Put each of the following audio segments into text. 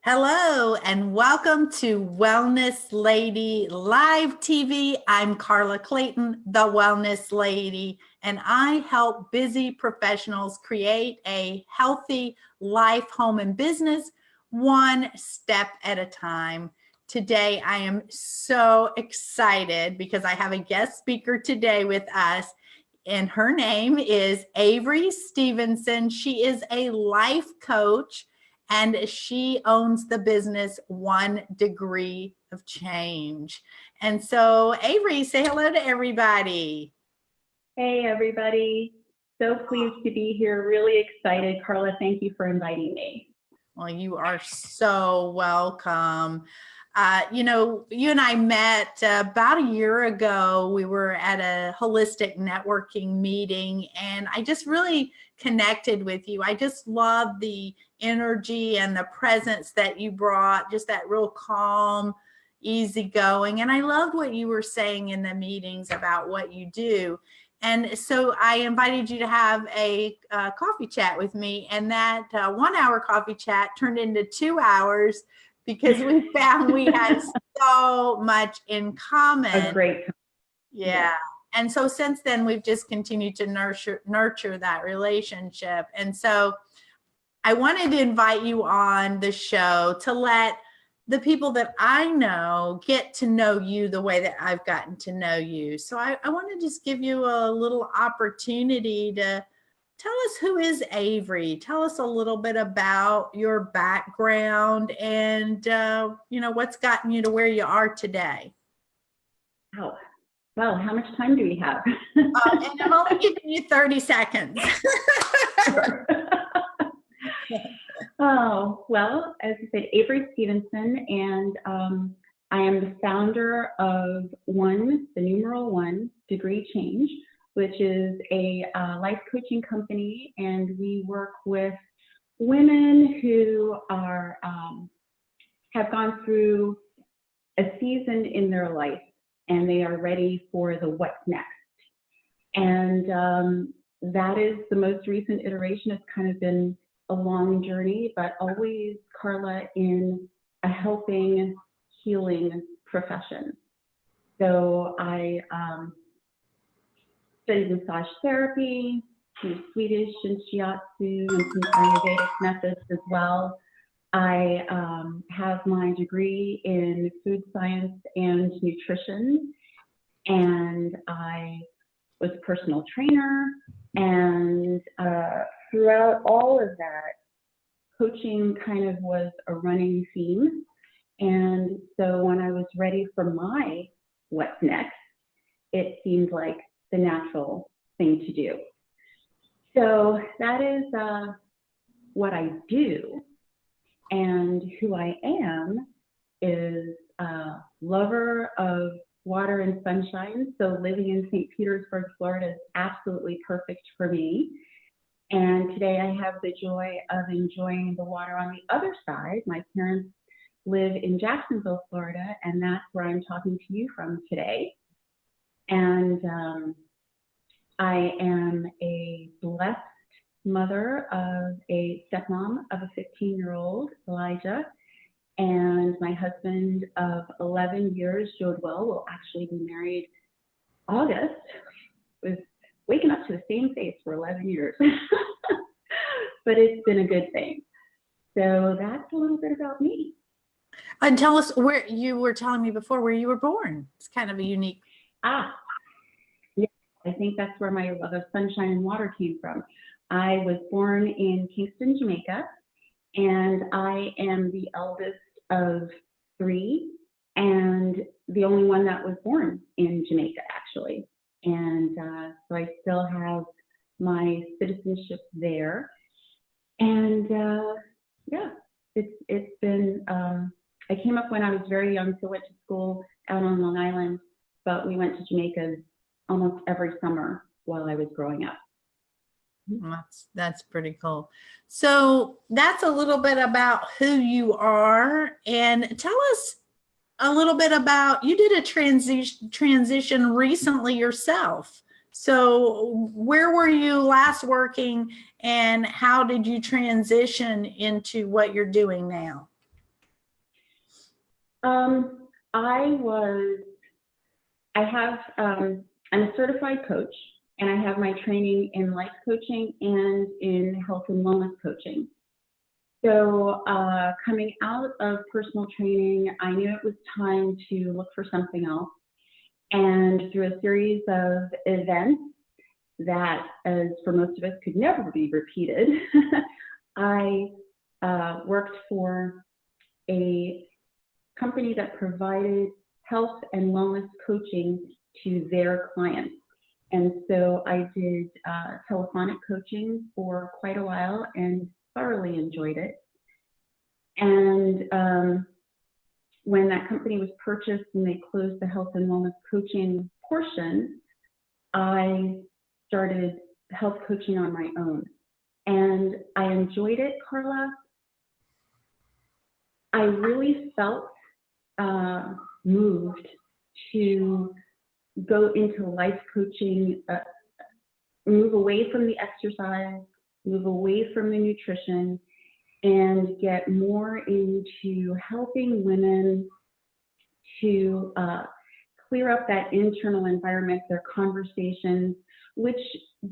Hello and welcome to Wellness Lady Live TV. I'm Carla Clayton, the Wellness Lady, and I help busy professionals create a healthy life, home, and business one step at a time. Today, I am so excited because I have a guest speaker today with us, and her name is Avery Stephenson. She is a life coach and she owns the business 1 Degree of Change. And so, Avery, say hello to everybody. Hey, everybody. So pleased to be here. Really excited. Carla, thank you for inviting me. Well, you are so welcome. You and I met about a year ago. We were at a holistic networking meeting, and I just really connected with you. I just love the energy and the presence that you brought, just that real calm, easygoing. And I loved what you were saying in the meetings about what you do. And so I invited you to have a coffee chat with me, and that 1 hour coffee chat turned into 2 hours because we found we had so much in common. A great. Yeah. And so since then, we've just continued to nurture that relationship. And so I wanted to invite you on the show to let the people that I know get to know you the way that I've gotten to know you. So I want to just give you a little opportunity to tell us, who is Avery? Tell us a little bit about your background and, what's gotten you to where you are today. Wow. Well, how much time do we have? And I'm only giving you 30 seconds. Sure. Oh, well, as I said, Avery Stephenson, and I am the founder of the numeral 1 Degree Change, which is a life coaching company, and we work with women who are have gone through a season in their life, and they are ready for the what's next. And that is the most recent iteration. It's kind of been a long journey, but always, Carla, in a helping, healing profession. So I studied massage therapy, some Swedish and shiatsu, and some Ayurvedic methods as well. I have my degree in food science and nutrition, and I was a personal trainer, and throughout all of that, coaching kind of was a running theme. And so when I was ready for my what's next, it seemed like the natural thing to do. So that is what I do. And who I am is a lover of water and sunshine. So living in St. Petersburg, Florida is absolutely perfect for me. And today I have the joy of enjoying the water on the other side. My parents live in Jacksonville, Florida, and that's where I'm talking to you from today. And I am a blessed mother of a stepmom of a 15-year-old, Elijah, and my husband of 11 years, Jodwell, will actually be married August. Was waking up to the same face for 11 years, but it's been a good thing. So that's a little bit about me. And tell us where you were telling me before where you were born. It's kind of a unique. Yeah, I think that's where my love of sunshine and water came from. I was born in Kingston, Jamaica, and I am the eldest of 3 and the only one that was born in Jamaica, actually. And so I still have my citizenship there. And yeah, it's been, I came up when I was very young, so went to school out on Long Island, but we went to Jamaica almost every summer while I was growing up. That's pretty cool. So that's a little bit about who you are, and tell us a little bit about, you did a transition recently yourself. So where were you last working, and how did you transition into what you're doing now? I'm a certified coach, and I have my training in life coaching and in health and wellness coaching. So coming out of personal training, I knew it was time to look for something else. And through a series of events that, as for most of us, could never be repeated, I worked for a company that provided health and wellness coaching to their clients. And so I did telephonic coaching for quite a while and thoroughly enjoyed it. And when that company was purchased and they closed the health and wellness coaching portion, I started health coaching on my own. And I enjoyed it, Carla. I really felt moved to go into life coaching, move away from the exercise, move away from the nutrition, and get more into helping women to clear up that internal environment, their conversations, which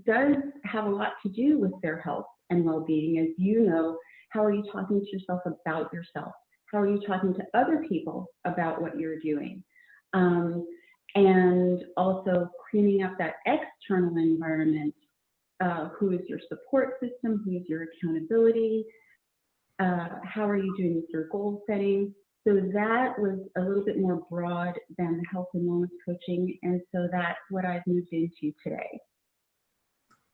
does have a lot to do with their health and well-being. As you know, how are you talking to yourself about yourself? How are you talking to other people about what you're doing? And also cleaning up that external environment. Who is your support system? Who is your accountability? How are you doing with your goal setting? So that was a little bit more broad than the health and wellness coaching. And so that's what I've moved into today.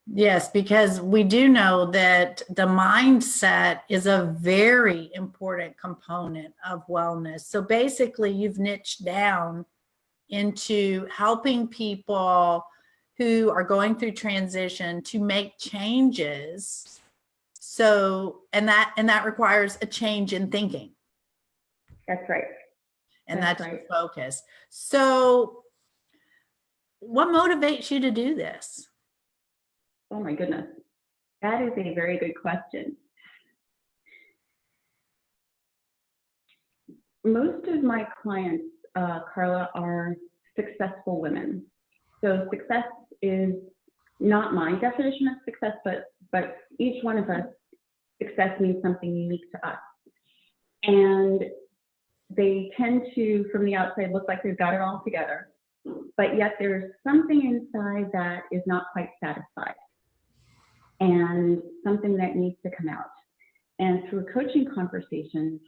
Yes, because we do know that the mindset is a very important component of wellness. So basically, you've niched down into helping people who are going through transition to make changes. So, and that requires a change in thinking. That's right. And that's your focus. So what motivates you to do this? Oh my goodness. That is a very good question. Most of my clients, Carla, are successful women. So success is not my definition of success, but each one of us, success means something unique to us. And they tend to, from the outside, look like they've got it all together, but yet there's something inside that is not quite satisfied and something that needs to come out. And through coaching conversations,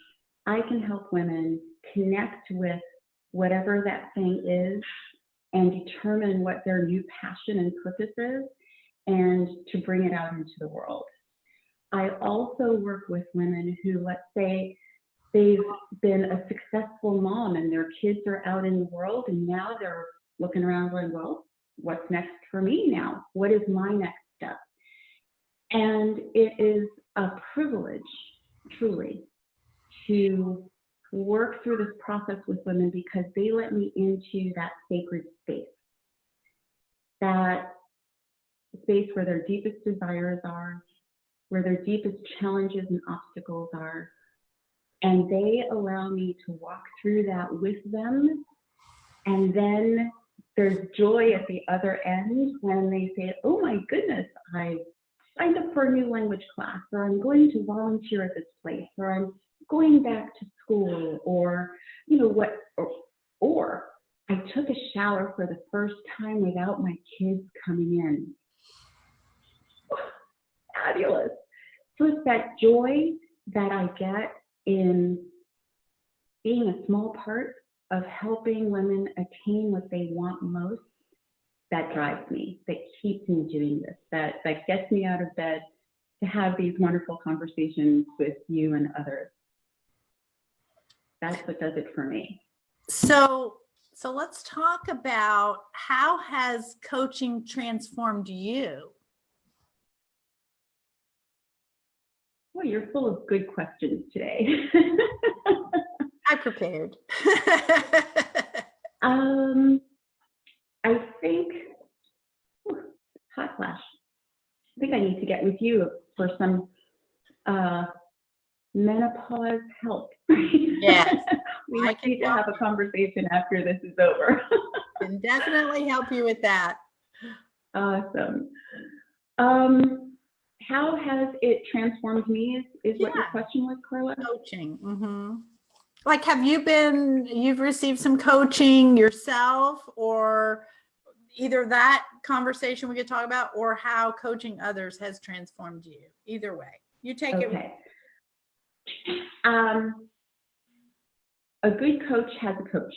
I can help women connect with whatever that thing is and determine what their new passion and purpose is and to bring it out into the world. I also work with women who, let's say, they've been a successful mom and their kids are out in the world and now they're looking around going, well, what's next for me now? What is my next step? And it is a privilege, truly, to work through this process with women because they let me into that sacred space, that space where their deepest desires are, where their deepest challenges and obstacles are. And they allow me to walk through that with them. And then there's joy at the other end when they say, oh my goodness, I signed up for a new language class, or I'm going to volunteer at this place, or I'm going back to school, or you know what, or I took a shower for the first time without my kids coming in. Fabulous. So it's that joy that I get in being a small part of helping women attain what they want most that drives me, that keeps me doing this, that gets me out of bed to have these wonderful conversations with you and others. That's what does it for me. So let's talk about how has coaching transformed you? Well, you're full of good questions today. I prepared. I think, hot flash. I think I need to get with you for some menopause help. Yes. We I can need to have a conversation after this is over. can definitely help you with that. Awesome. How has it transformed me is what your question was, Carla? Coaching. Like, you've received some coaching yourself, or either that conversation we could talk about, or how coaching others has transformed you. Either way, you take it. Okay. A good coach has a coach.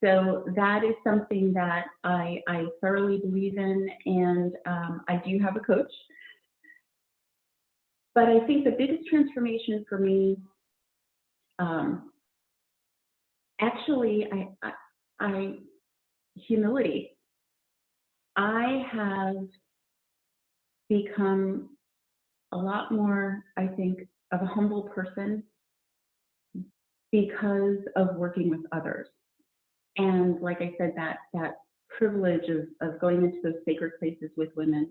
So that is something that I thoroughly believe in, and I do have a coach. But I think the biggest transformation for me, actually, humility. I have become a lot more, I think, of a humble person because of working with others. And like I said, that privilege of going into those sacred places with women,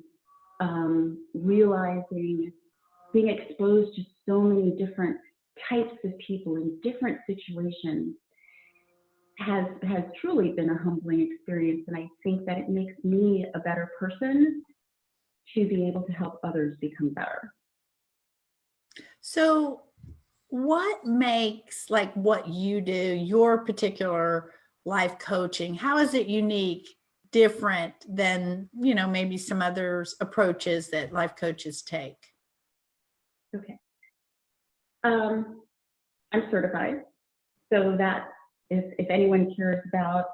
realizing, being exposed to so many different types of people in different situations has truly been a humbling experience. And I think that it makes me a better person to be able to help others become better. So what makes, like, what you do, your particular life coaching, how is it unique, different than, maybe some others approaches that life coaches take? Okay. I'm certified, so that if anyone cares about,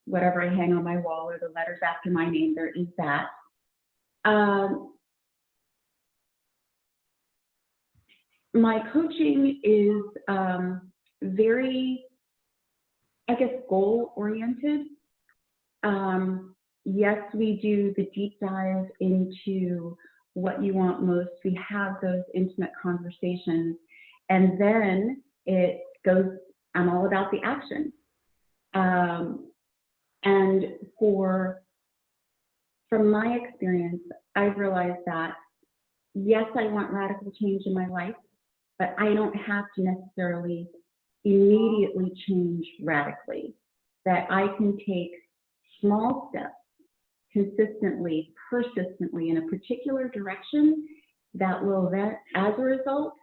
whatever I hang on my wall or the letters after my name, there is that. My coaching is very, I guess, goal-oriented. Yes, we do the deep dive into what you want most. We have those intimate conversations, and then it goes, I'm all about the action. And from my experience, I've realized that, yes, I want radical change in my life, but I don't have to necessarily immediately change radically. That I can take small steps consistently, persistently in a particular direction that will then, as a result,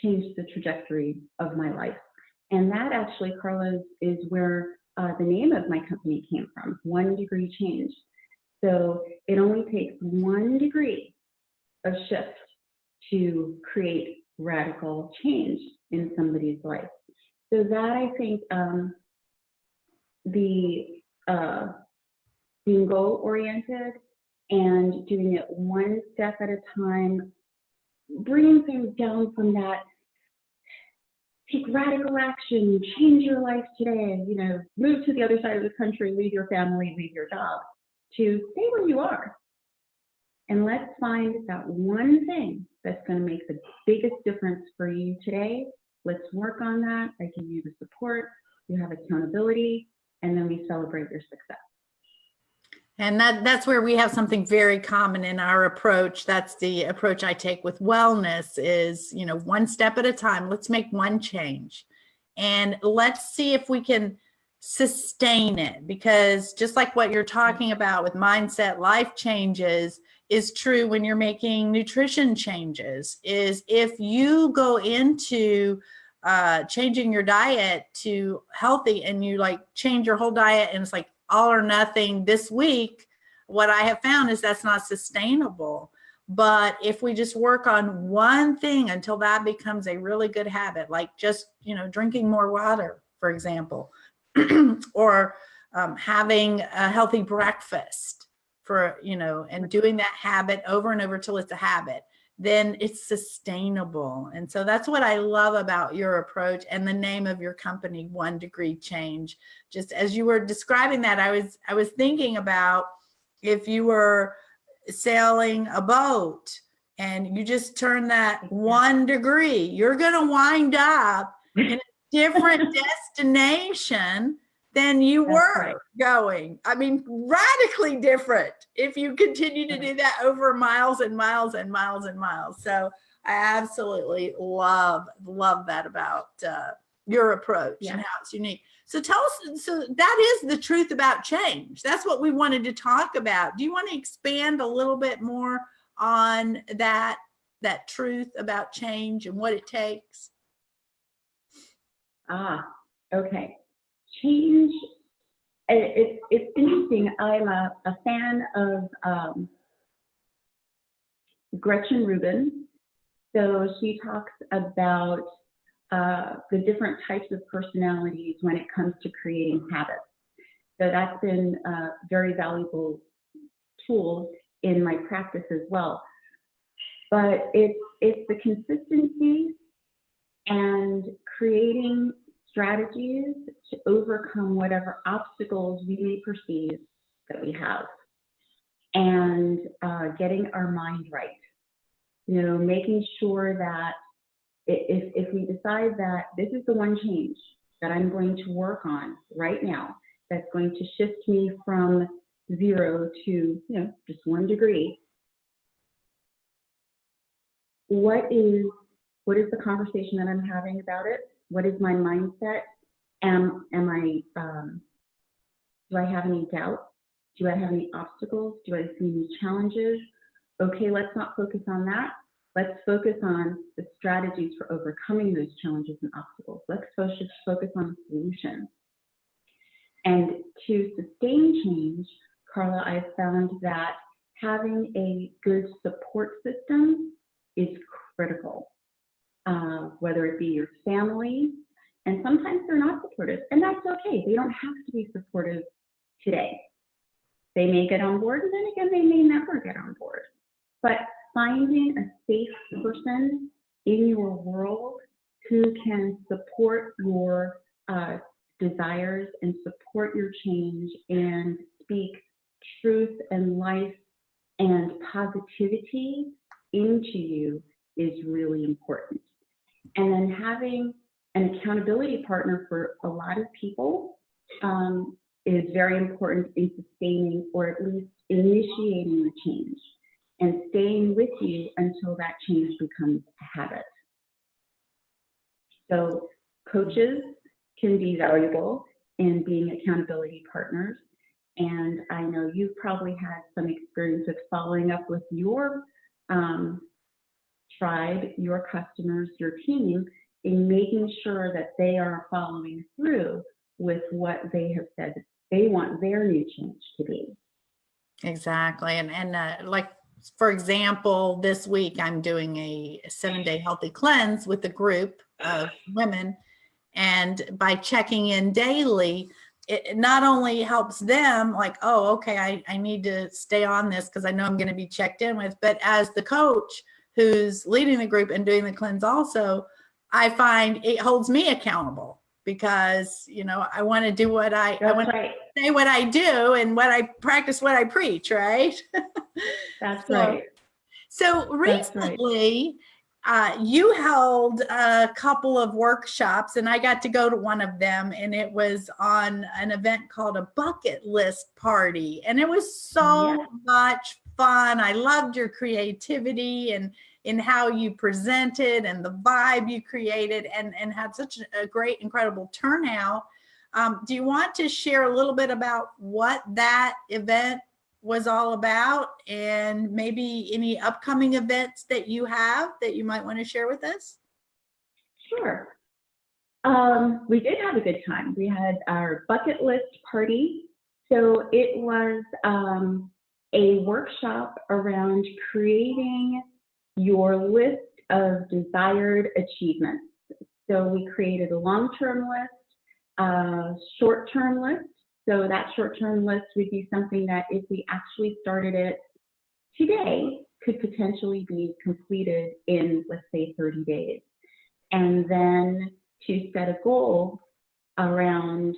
change the trajectory of my life. And that actually, Carla, is where the name of my company came from, 1 degree change. So it only takes 1 degree of shift to create radical change in somebody's life. So that, I think, being goal-oriented and doing it 1 step at a time, bringing things down from that, take radical action, change your life today, move to the other side of the country, leave your family, leave your job, to stay where you are. And let's find that 1 thing that's going to make the biggest difference for you today. Let's work on that. I give you the support, you have accountability, and then we celebrate your success. And that's where we have something very common in our approach. That's the approach I take with wellness is, 1 step at a time. Let's make 1 change and let's see if we can sustain it, because just like what you're talking about with mindset, life changes is true when you're making nutrition changes. Is if you go into changing your diet to healthy and you change your whole diet and it's like all or nothing this week, what I have found is that's not sustainable. But if we just work on 1 thing until that becomes a really good habit, like just, drinking more water, for example, or having a healthy breakfast and doing that habit over and over till it's a habit, then it's sustainable. And so that's what I love about your approach and the name of your company, 1 degree change. Just as you were describing that, I was thinking about if you were sailing a boat and you just turn that 1 degree, you're going to wind up in a different destination than you were going. I mean, radically different if you continue to do that over miles and miles and miles and miles. So I absolutely love that about your approach Yeah. and how it's unique. So tell us, so that is the truth about change. That's what we wanted to talk about. Do you want to expand a little bit more on that truth about change and what it takes? Okay. Change, it's interesting. I'm a fan of Gretchen Rubin. So she talks about the different types of personalities when it comes to creating habits. So that's been a very valuable tool in my practice as well. But it's the consistency and creating strategies to overcome whatever obstacles we may perceive that we have, and getting our mind right. You know, making sure that if we decide that this is the one change that I'm going to work on right now, that's going to shift me from 0 to, you know, just 1 degree, what is the conversation that I'm having about it? What is my mindset? Do I have any doubts? Do I have any obstacles? Do I see any challenges? Okay, let's not focus on that. Let's focus on the strategies for overcoming those challenges and obstacles. Let's focus on solutions. And to sustain change, Carla, I've found that having a good support system is critical, whether it be your family, and sometimes they're not supportive, and that's okay. They don't have to be supportive today. They may get on board, and then again, they may never get on board. But finding a safe person in your world who can support your desires and support your change and speak truth and life and positivity into you is really important. And then having an accountability partner for a lot of people is very important in sustaining or at least initiating the change and staying with you until that change becomes a habit. So coaches can be valuable in being accountability partners. And I know you've probably had some experience with following up with your tribe, your customers, your team, in making sure that they are following through with what they have said they want their new change to be. Exactly. And like, for example, this week I'm doing a 7-day healthy cleanse with a group of women. And by checking in daily, it not only helps them like, oh, okay, I need to stay on this because I know I'm going to be checked in with, but as the coach who's leading the group and doing the cleanse also, I find it holds me accountable because, you know, I want to do what I want to say what I do and what I practice, what I preach, right? That's right. So recently, you held a couple of workshops, and I got to go to one of them, and it was on an event called a bucket list party, and it was so much fun. I loved your creativity and in how you presented and the vibe you created, and had such a great, incredible turnout. Do you want to share a little bit about what that event was all about, and maybe any upcoming events that you have that you might want to share with us? Sure. We did have a good time. We had our bucket list party. So it was a workshop around creating your list of desired achievements. So we created a long-term list, a short-term list. So that short-term list would be something that if we actually started it today, could potentially be completed in, let's say, 30 days. And then to set a goal around,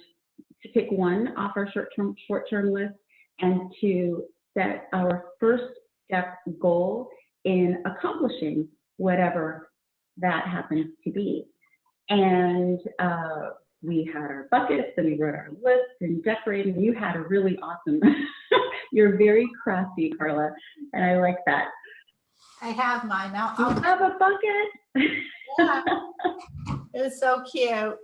to pick one off our short-term list and to set our first step goal in accomplishing whatever that happens to be. And we had our buckets and we wrote our list and decorated. You had a really awesome, you're very crafty, Carla, and I like that. I have mine now. You have a bucket? Yeah. It was so cute.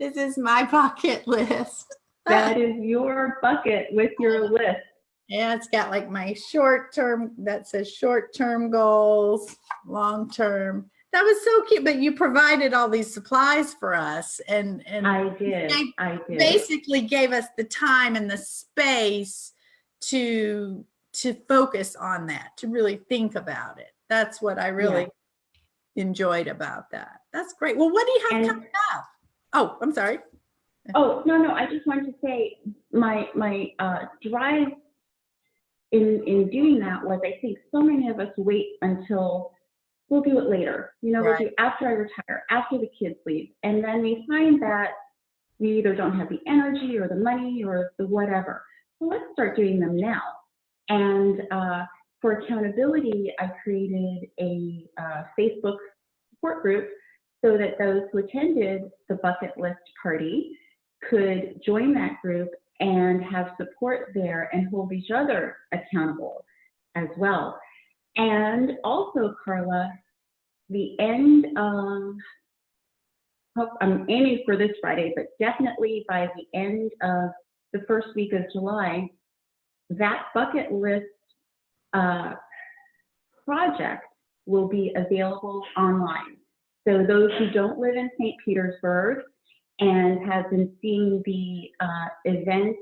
This is my bucket list. That is your bucket with your list. Yeah, it's got like my short-term, that says short-term goals, long-term. That was so cute, but you provided all these supplies for us, and I did. Basically gave us the time and the space to focus on that, to really think about it. That's what I really enjoyed about that. That's great. Well, what do you have coming up? Oh, I'm sorry. Oh, no, I just wanted to say my drive in doing that was, I think so many of us wait until we'll do it later. You know, we'll do after I retire, after the kids leave. And then we find that we either don't have the energy or the money or the whatever. So let's start doing them now. And for accountability, I created a Facebook support group so that those who attended the bucket list party could join that group and have support there and hold each other accountable as well. And also, Carla, the end of, I'm aiming for this Friday, but definitely by the end of the first week of July, that bucket list project will be available online. So those who don't live in St. Petersburg and have been seeing the event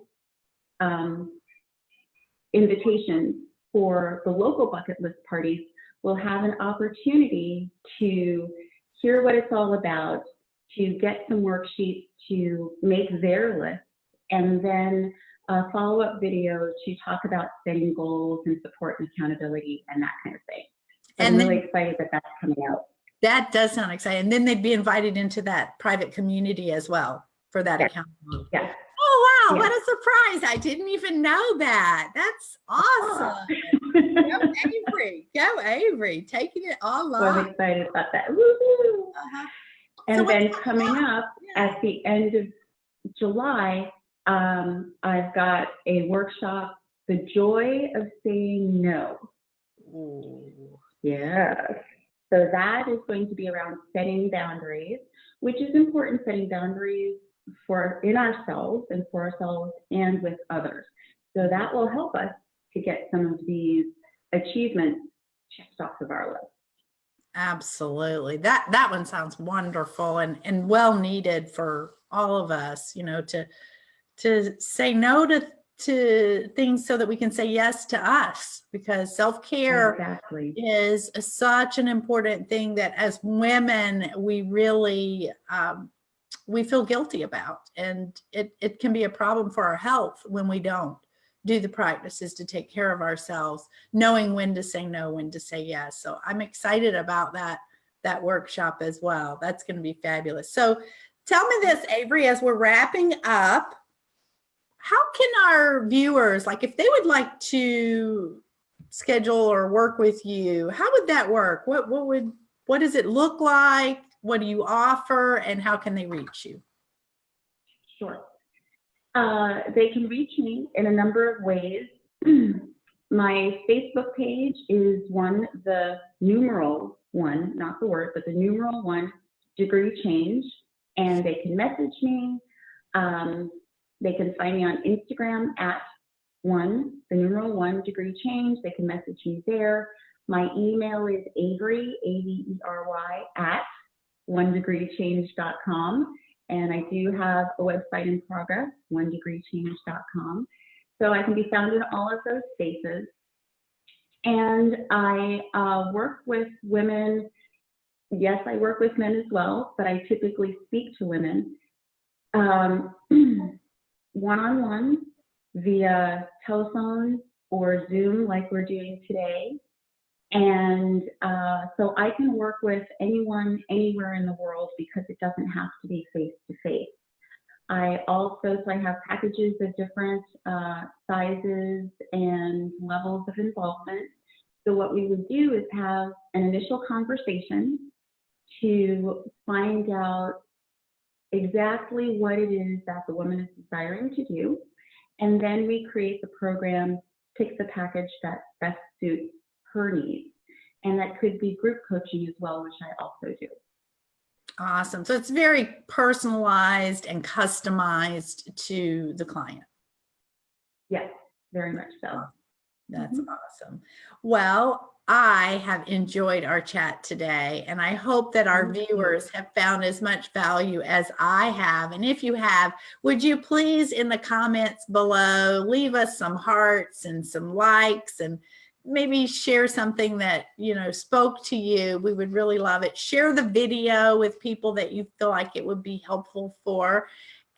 invitations for the local bucket list parties will have an opportunity to hear what it's all about, to get some worksheets to make their list, and then a follow-up video to talk about setting goals and support and accountability and that kind of thing. So I'm really excited that that's coming out. That does sound exciting. And then they'd be invited into that private community as well for that accountability. Yes. Oh, wow. What a surprise. I didn't even know that. That's awesome. Go Avery. Go Avery. Taking it all on. I'm excited about that. Woo-hoo. And so then coming up at the end of July, I've got a workshop, The Joy of Saying No. Ooh. Yes. So that is going to be around setting boundaries, which is important, setting boundaries in ourselves and for ourselves and with others. So that will help us to get some of these achievements checked off of our list. Absolutely. That one sounds wonderful and well needed for all of us, you know, to say no to things so that we can say yes to us, because self-care is such an important thing that as women we really we feel guilty about, and it can be a problem for our health when we don't do the practices to take care of ourselves, knowing when to say no, when to say yes. So I'm excited about that workshop as well. That's going to be fabulous. So tell me this, Avery, as we're wrapping up, how can our viewers, like if they would like to schedule or work with you, how would that work? What does it look like? What do you offer, and how can they reach you? Sure. They can reach me in a number of ways. My Facebook page is the numeral 1, not the word, but the numeral 1 degree change, and they can message me. They can find me on Instagram at the numeral 1 degree change. They can message me there. My email is Avery, A-V-E-R-Y, at onedegreechange.com. And I do have a website in progress, onedegreechange.com. So I can be found in all of those spaces. And I work with women. Yes, I work with men as well, but I typically speak to women one-on-one via telephone or Zoom like we're doing today. And so I can work with anyone, anywhere in the world, because it doesn't have to be face-to-face. I have packages of different sizes and levels of involvement. So what we would do is have an initial conversation to find out exactly what it is that the woman is desiring to do. And then we create the program, pick the package that best suits her needs. And that could be group coaching as well, which I also do. Awesome. So it's very personalized and customized to the client. Yes, very much so. That's awesome. Well, I have enjoyed our chat today, and I hope that our viewers have found as much value as I have. And if you have, would you please in the comments below leave us some hearts and some likes, and maybe share something that spoke to you. We would really love it. Share the video with people that you feel like it would be helpful for,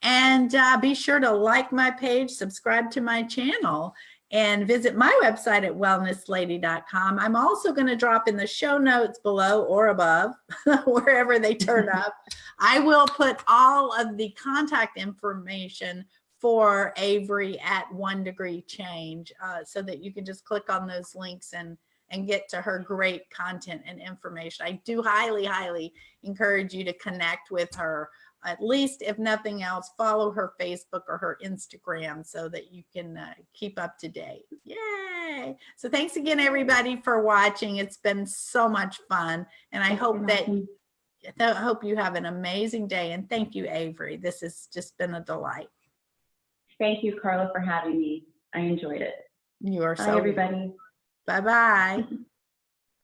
and be sure to like my page, subscribe to my channel, and visit my website at wellnesslady.com. I'm also going to drop in the show notes below or above, wherever they turn up. I will put all of the contact information for Avery at 1 Degree Change, so that you can just click on those links and get to her great content and information. I do highly, highly encourage you to connect with her. At least, if nothing else, follow her Facebook or her Instagram so that you can keep up to date. Yay! So thanks again, everybody, for watching. It's been so much fun, and I hope you have an amazing day. And thank you, Avery. This has just been a delight. Thank you, Carla, for having me. I enjoyed it. You are so Bye, everybody. Bye-bye.